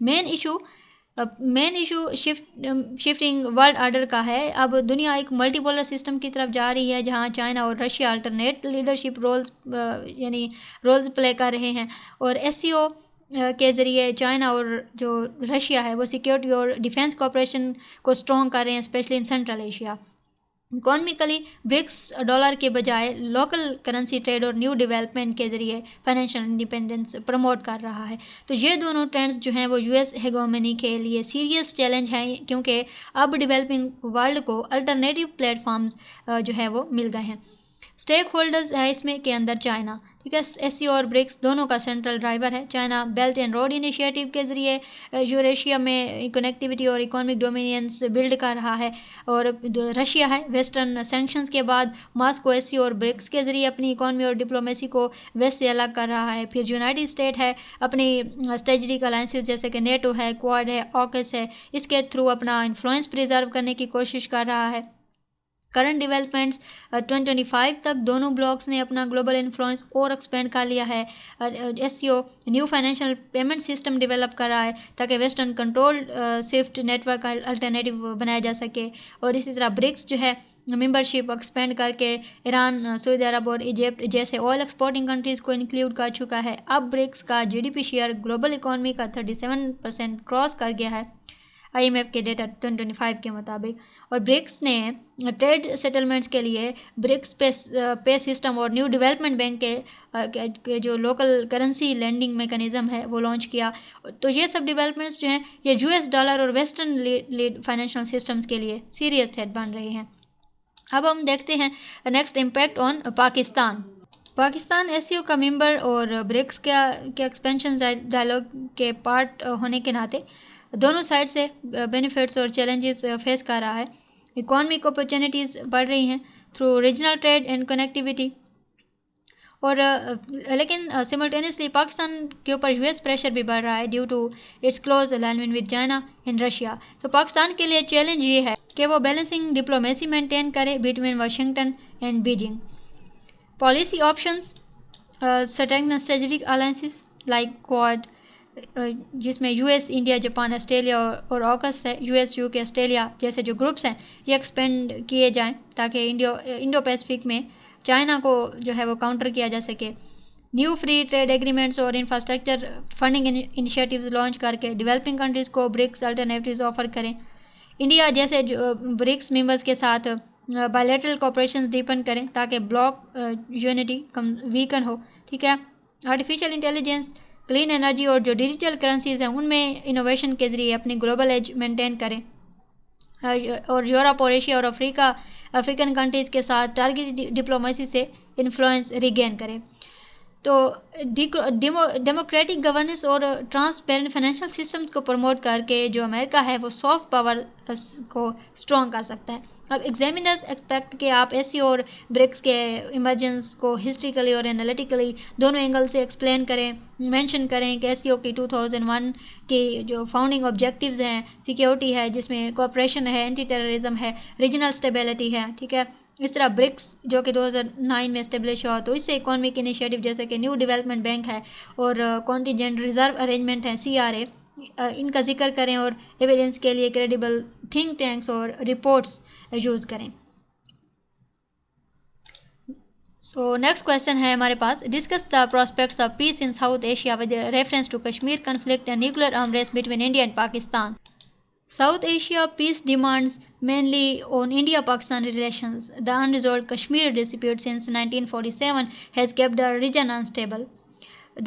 Main issue shifting world order का है। अब दुनिया एक मल्टीपोलर सिस्टम की तरफ जा रही है जहां चाइना और Russia alternate leadership roles play कर रहे हैं, और एससीओ के ज़रिए चाइना और जो रशिया है वो सिक्योरिटी और डिफेंस कोऑपरेशन को स्ट्रॉन्ग कर रहे हैं, specially in Central Asia. Economically BRICS dollar के बजाय लोकल करेंसी ट्रेड और न्यू डेवलपमेंट के ज़रिए फाइनेंशियल इंडिपेंडेंस प्रमोट कर रहा है। तो ये दोनों ट्रेंड्स जो हैं वो यूएस हेगोमनी के लिए सीरियस चैलेंज हैं, क्योंकि अब डेवलपिंग वर्ल्ड को अल्टरनेटिव प्लेटफॉर्म्स जो है वो मिल गए हैं। स्टेक होल्डर्स है इसमें के अंदर चाइना, ठीक है, एससीओ और ब्रिक्स दोनों का सेंट्रल ड्राइवर है। China belt and road initiative के ज़रिए यूरेशिया में कनेक्टिविटी और इकोनॉमिक डोमिनेंस बिल्ड कर रहा है, और रशिया है वेस्टर्न सैंक्शंस के बाद मॉस्को एससीओ और ब्रिक्स के ज़रिए अपनी इकोनॉमी और डिप्लोमेसी को वेस्ट से अलग कर रहा है। फिर यूनाइटेड स्टेट है अपनी स्ट्रेटेजिक अलायंसेस जैसे कि नेटो है, क्वाड है, ऑकस है, इसके थ्रू अपना इन्फ्लुएंस प्रिजर्व करने की कोशिश कर रहा है। करंट डेवलपमेंट्स 2025 तक दोनों ब्लॉक्स ने अपना ग्लोबल इन्फ्लुएंस और एक्सपेंड कर लिया है। SCO new financial payment system develop कर रहा है ताकि western control Swift network alternative बनाया जा सके, और इसी तरह ब्रिक्स जो है मेंबरशिप एक्सपेंड करके ईरान, सऊदी अरब और इजिप्ट जैसे ऑयल एक्सपोर्टिंग कंट्रीज़ को इंक्लूड कर चुका है। अब ब्रिक्स का जीडीपी शेयर ग्लोबल इकोनॉमी का 37% क्रॉस कर गया है IMF के डेटा 2025 के मुताबिक, और ब्रिक्स ने ट्रेड सेटलमेंट्स के लिए ब्रिक्स पे सिस्टम और न्यू डेवलपमेंट बैंक के जो लोकल करेंसी लैंडिंग मैकेनिज्म है वो लॉन्च किया। तो ये सब डेवलपमेंट्स जो हैं ये यूएस डॉलर और वेस्टर्न लीड फाइनेंशियल सिस्टम्स के लिए सीरियस थ्रेट बन रहे हैं। अब हम देखते हैं next impact on Pakistan SCO का मेंबर और ब्रिक्स के एक्सपेंशन डायलॉग के पार्ट होने के नाते दोनों साइड से बेनिफिट्स और चैलेंजेस फेस कर रहा है। इकोनॉमिक अपॉर्चुनिटीज़ बढ़ रही हैं through regional trade and connectivity, और लेकिन सिमल्टेनियसली पाकिस्तान के ऊपर यूएस प्रेशर भी बढ़ रहा है due to its close alignment with China and Russia. तो पाकिस्तान के लिए चैलेंज ये है कि वो बैलेंसिंग डिप्लोमेसी मेंटेन करे between Washington and Beijing. Policy options certain strategic alliances like Quad जिसमें यूएस, इंडिया, जापान, ऑस्ट्रेलिया और ऑकस है, यूएस, यूके, ऑस्ट्रेलिया जैसे जो ग्रुप्स हैं ये एक्सपेंड किए जाएं ताकि इंडो पैसिफिक में चाइना को जो है वो काउंटर किया जा सके। न्यू फ्री ट्रेड एग्रीमेंट्स और इंफ्रास्ट्रक्चर फंडिंग इनिशिएटिव्स लॉन्च करके डेवलपिंग कंट्रीज़ को ब्रिक्स अल्टरनेटिव्स ऑफर करें। इंडिया जैसे ब्रिक्स मेंबर्स के साथ बायलैटरल कोऑपरेशन डीपन करें ताकि ब्लॉक यूनिटी वीकन हो, ठीक है। आर्टिफिशियल इंटेलिजेंस, क्लीन एनर्जी और जो डिजिटल करेंसीज हैं उनमें इनोवेशन के ज़रिए अपनी ग्लोबल एज मेंटेन करें, और यूरोप और एशिया और अफ्रीकन कंट्रीज़ के साथ टारगेटेड डिप्लोमेसी से इन्फ्लुएंस रिगेन करें। तो डेमोक्रेटिक गवर्नेंस और ट्रांसपेरेंट फाइनेंशियल सिस्टम्स को प्रमोट करके जो अमेरिका है वो सॉफ्ट पावर को स्ट्रॉन्ग कर सकता है। अब एग्जामिनर्स एक्सपेक्ट कि आप एससीओ और ब्रिक्स के इमर्जेंस को हिस्ट्रिकली और एनालिटिकली दोनों एंगल से एक्सप्लेन करें, मेंशन करें कि एससीओ की 2001 की जो फाउंडिंग ऑब्जेक्टिव्स हैं, सिक्योरिटी है जिसमें कोऑपरेशन है, एंटी टेररिज्म है, रीजनल स्टेबिलिटी है, ठीक है। इस तरह ब्रिक्स जो कि 2009 में इस्टेब्लिश हुआ, तो इससे इकोनॉमिक इनिशिएटिव जैसे कि न्यू डेवलपमेंट बैंक है और कॉन्टिजेंट रिजर्व अरेंजमेंट है CRA, इनका जिक्र करें और एविडेंस के लिए क्रेडिबल थिंक टैंक्स और रिपोर्ट्स यूज़ करें। सो नेक्स्ट क्वेश्चन है हमारे पास, discuss the prospects of peace in South Asia with reference to Kashmir conflict and nuclear arm race between India and Pakistan. South Asia peace demands mainly on India-Pakistan relations. The unresolved Kashmir dispute since 1947 has kept the region unstable.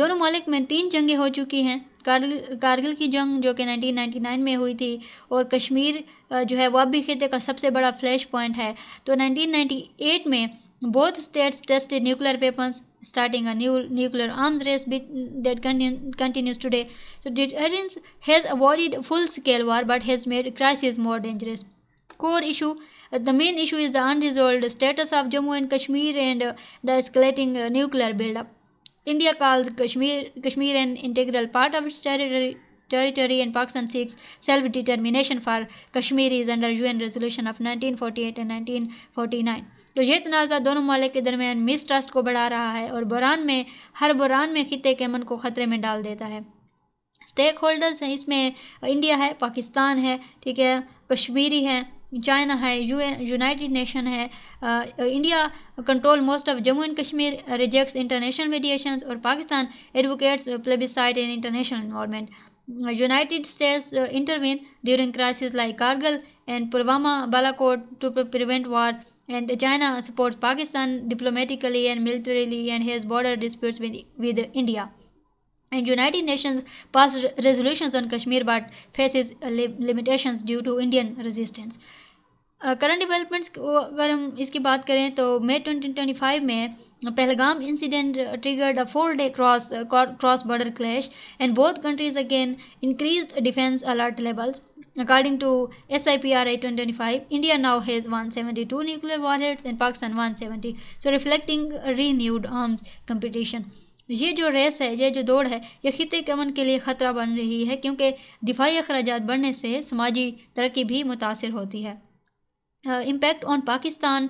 दोनों मुल्क में 3 जंगें हो चुकी हैं। कारगिल की जंग जो कि 1999 में हुई थी, और कश्मीर जो है वो अभी खिते का सबसे बड़ा फ्लैश पॉइंट है। तो 1998 में both states tested nuclear weapons, starting a new nuclear arms race that continues today. So deterrence has avoided full-scale war but has made crisis more dangerous. Core issue, the main issue is the unresolved status of Jammu and Kashmir and the escalating nuclear build-up. India calls Kashmir an integral part of its territory and Pakistan seeks self-determination for Kashmiris under UN resolution of 1948 and 1949. तो ये तनाज़ा दोनों ममालिक के दरमियान mistrust को बढ़ा रहा है और हर बुरान में खिते के अमन को ख़तरे में डाल देता है। स्टेक होल्डर्स हैं इसमें इंडिया है, पाकिस्तान है, ठीक है, कश्मीरी है, चाइना है, यूनाइटेड नेशन है। India control most of Jammu and Kashmir, rejects international mediation, और Pakistan advocates plebiscite in international environment. United States intervene during crises like Kargil and Pulwama, Balakot to prevent war, and China supports Pakistan diplomatically and militarily and has border disputes with India. And United Nations passed resolutions on Kashmir but faces limitations due to Indian resistance. Current developments को अगर हम इसकी बात करें तो मई 2025 में Pahalgam incident triggered a 4-day cross border clash and both countries again increased defense alert levels. According to SIPRI 2025, India now has 172 nuclear warheads and Pakistan 170, so reflecting renewed arms competition. ये जो रेस है, ये जो दौड़ है, ये खिते के अमन के लिए ख़तरा बन रही है क्योंकि दिफाई अखराजात बढ़ने से समाजी तरक्की भी मुतासिर होती है। Impact on Pakistan,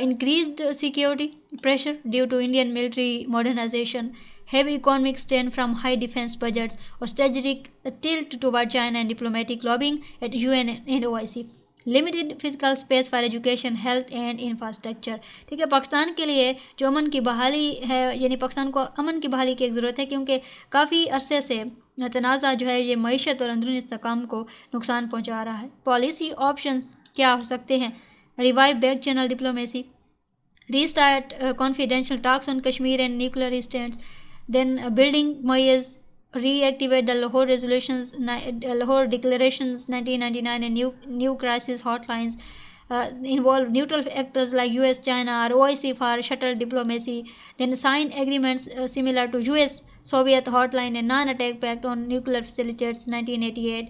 increased security pressure due to Indian military modernization, heavy economic strain from high defense budgets, or strategic tilt toward China and diplomatic lobbying at UN and OIC. Limited physical space for education, health and infrastructure. ठीक है, पाकिस्तान के लिए जो अमन की बहाली है, यानी पाकिस्तान को अमन की बहाली की एक ज़रूरत है क्योंकि काफ़ी अरसे से तनाज़ा जो है ये मईशत और अंदरूनी इस्तेहकाम को नुकसान पहुँचा रहा है। पॉलिसी ऑप्शंस क्या हो सकते हैं? Revive back channel diplomacy, restart confidential talks on Kashmir and nuclear stands, then building मॉयज, reactivate the Lahore resolutions, Lahore declarations 1999 and new crisis hotlines, involve neutral actors like US, China or OIC for shuttle diplomacy, then sign agreements similar to US Soviet hotline and non-attack pact on nuclear facilities 1988,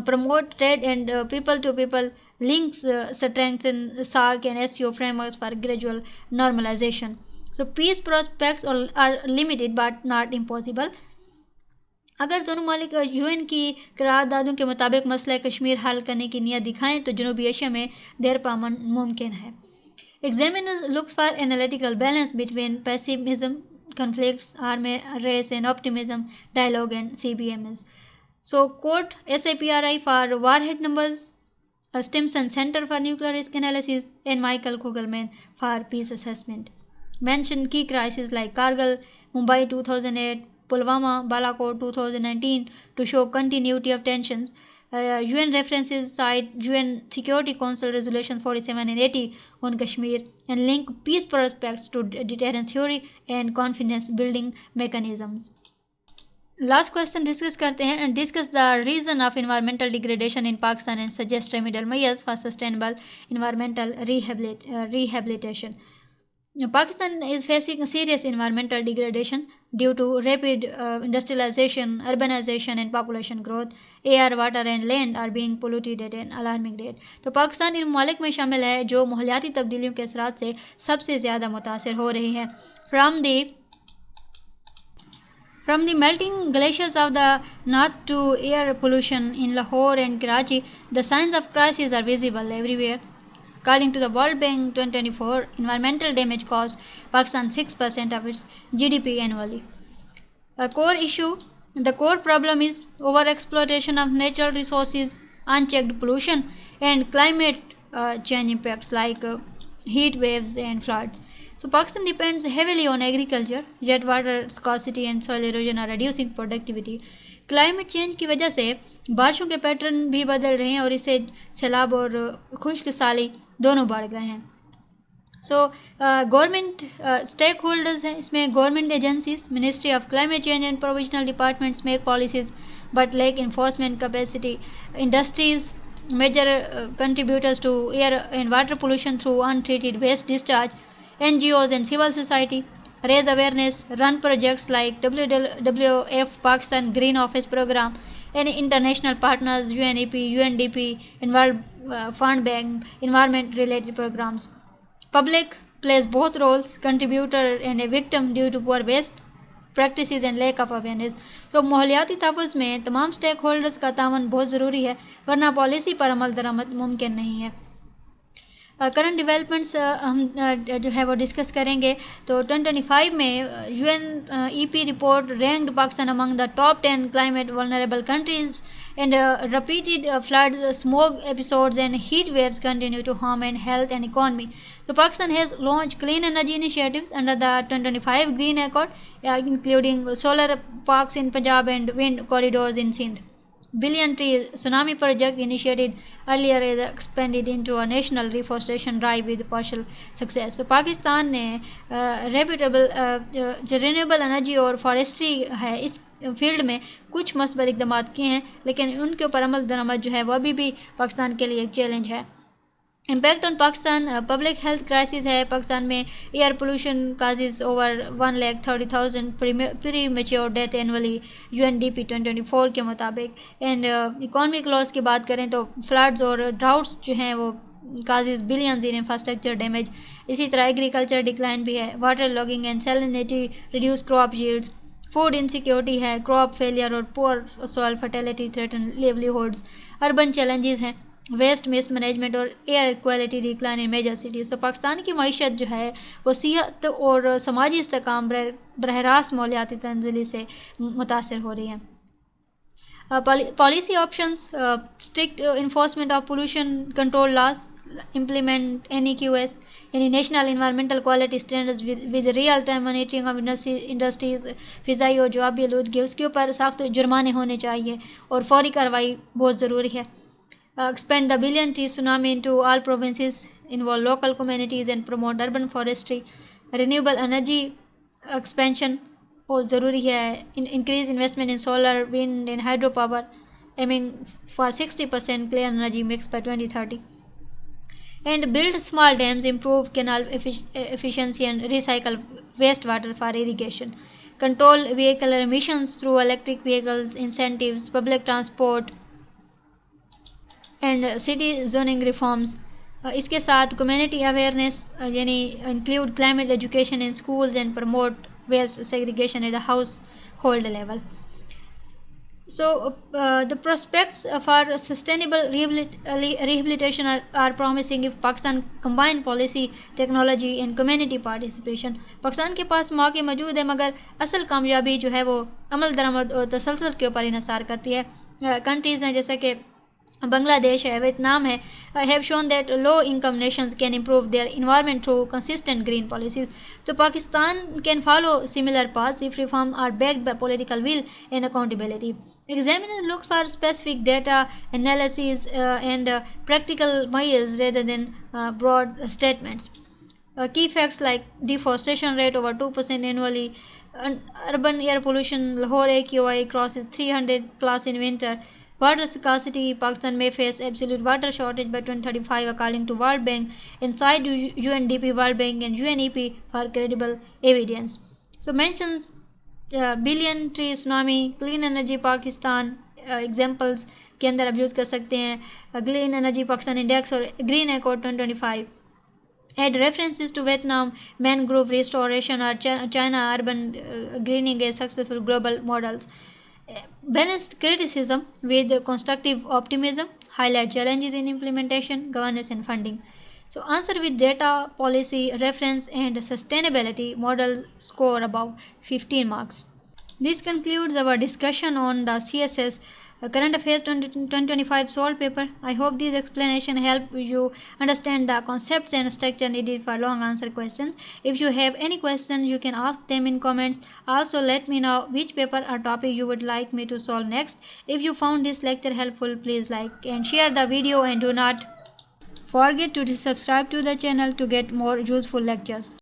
promote trade and people-to-people links, strengthen SARC and SCO frameworks for gradual normalization. So peace prospects are limited but not impossible. अगर दोनों ममालिक UN की करारदादों के मुताबिक मसला कश्मीर हल करने की नीयत दिखाएं तो जनूबी एशिया में देर पामन मुमकिन है। Examiners looks for analytical balance between pessimism, conflicts, army race and optimism, dialogue and CBMS. So quote SIPRI for warhead numbers, Stimson Center for Nuclear Risk Analysis and Michael Kugelman for peace assessment. Mention key crises like Kargil, Mumbai 2008, Pulwama, Balakot 2019 to show continuity of tensions. UN references cite UN Security Council Resolutions 47 and 80 on Kashmir and link peace prospects to deterrence theory and confidence building mechanisms. Last question discuss करते हैं and discuss the reason of environmental degradation in Pakistan and suggest remedial measures for sustainable environmental rehabilitation. Pakistan is facing serious environmental degradation due to rapid industrialization, urbanization, and population growth. Air, water, and land are being polluted at an alarming rate. तो पाकिस्तान इन ममालिक में शामिल है जो माहौलियाती तब्दीलियों के असरात से सबसे ज़्यादा मुतासर हो रही हैं. From the melting glaciers of the north to air pollution in Lahore and Karachi, the signs of crisis are visible everywhere. According to the World Bank 2024, environmental damage cost Pakistan 6% of its GDP annually. The core problem is overexploitation of natural resources, unchecked pollution, and climate change impacts like heat waves and floods. So Pakistan depends heavily on agriculture, yet water scarcity and soil erosion are reducing productivity. Climate change की वजह से बारिशों के pattern भी बदल रहे हैं और इससे सैलाब और खुश्क साली दोनों बढ़ गए हैं. सो गवर्नमेंट स्टेक होल्डर्स हैं इसमें. Government agencies, ministry of climate change and provisional departments make policies but lake enforcement capacity. Industries major contributors to air and water pollution through untreated waste discharge. NGOs and civil society raise awareness, run projects like WWF Pakistan Green Office Program, and international partners UNEP, UNDP, and World Fund Bank environment related programs. Public plays both roles, contributor and a victim due to poor waste practices and lack of awareness. तो माहौलियाती तहफ़्फ़ुज़ में तमाम stake holders का तावन बहुत ज़रूरी है, वरना policy पर अमल दरामद मुमकिन नहीं है. करंट डेवलपमेंट्स हम जो है वो डिस्कस करेंगे. तो 2025 में UNEP report ranked Pakistan among the top 10 climate vulnerable countries and repeated floods, smoke episodes and heat waves continue to harm and health and economy. So Pakistan has launched clean energy initiatives under the 2025 Green Accord, including solar parks in Punjab and wind corridors in Sindh. Billion Tree Tsunami Project initiated earlier is expanded into a national reforestation drive with partial success. So Pakistan ने reputable जो renewable energy और forestry है इस field में कुछ मस्बत इक़दाम किए हैं, लेकिन उनके ऊपर अमल दरामद जो है वह अभी भी पाकिस्तान के लिए एक चैलेंज है. Impact on Pakistan public health crisis है. पाकिस्तान में air pollution causes over 1,30,000 pre mature death annually UNDP 2024 के मुताबिक. एंड इकॉनमिक लॉस की बात करें तो फ्लड्स और ड्राउट्स जो हैं वो causes billions in infrastructure damage. इसी तरह एग्रीकल्चर डिक्लाइन भी है. Water logging and salinity reduce crop yields. Food insecurity है. क्रॉप फेलियर और poor soil fertility threaten livelihoods. Urban challenges हैं. वेस्ट मिसमैनेजमेंट और air quality decline in major cities. तो पाकिस्तान की मईशत जो है वो सेहत और समाजी इस्तेकाम बरह रास्त माहौलियाती तंजीली से मुतासर हो रही हैं. Policy options: strict enforcement of pollution control laws, implement NEQS यानी national environmental quality standards with real time monitoring of industries. फ़िज़ाई और जवाबी आलूदगी उसके ऊपर सख्त जुर्माने होने चाहिए और फौरी कार्रवाई बहुत ज़रूरी है. Expand the Billion Tree Tsunami into all provinces, involve local communities and promote urban forestry. Renewable energy expansion बहुत ज़रूरी है. Increase investment in solar, wind and hydropower, aiming for 60% clean energy mix by 2030. And build small dams, improve canal efficiency and recycle wastewater for irrigation. Control vehicle emissions through electric vehicles, incentives, public transport and city zoning reforms. इसके साथ community awareness यानी include climate education in schools and promote waste segregation at the household level. So the prospects for sustainable rehabilitation are promising if Pakistan combine policy, technology and community participation. Pakistan के पास मौके मौजूद है, मगर असल कामयाबी जो है वो अमल दरामद और तसलसल के ऊपर इन्हिसार करती है. कंट्रीज़ हैं जैसे कि बांग्लादेश है, वियतनाम है, have shown that low-income nations can improve their environment through consistent green policies. So Pakistan can follow similar paths if reform are backed by political will and accountability. Examiner looks for specific data analysis and practical measures rather than broad statements. Key facts like deforestation rate over 2% annually, urban air pollution, Lahore AQI crosses 300 plus in winter, Water scarcity. Pakistan may face absolute water shortage by 2035 according to World Bank. Inside UNDP, World Bank and UNEP for credible evidence. So mentions billion tree tsunami, clean energy Pakistan examples के अंदर आप use कर सकते हैं clean energy Pakistan index और green accord 2025. Add references to Vietnam mangrove restoration or China urban greening as successful global models. Balanced criticism with constructive optimism. Highlight challenges in implementation, governance and funding. So answer with data, policy, reference and sustainability model score above 15 marks. This concludes our discussion on the CSS Current Affairs 2025 solved paper. I hope these explanations help you understand the concepts and structure needed for long answer questions. If you have any questions, you can ask them in comments. Also, let me know which paper or topic you would like me to solve next. If you found this lecture helpful, please like and share the video and do not forget to subscribe to the channel to get more useful lectures.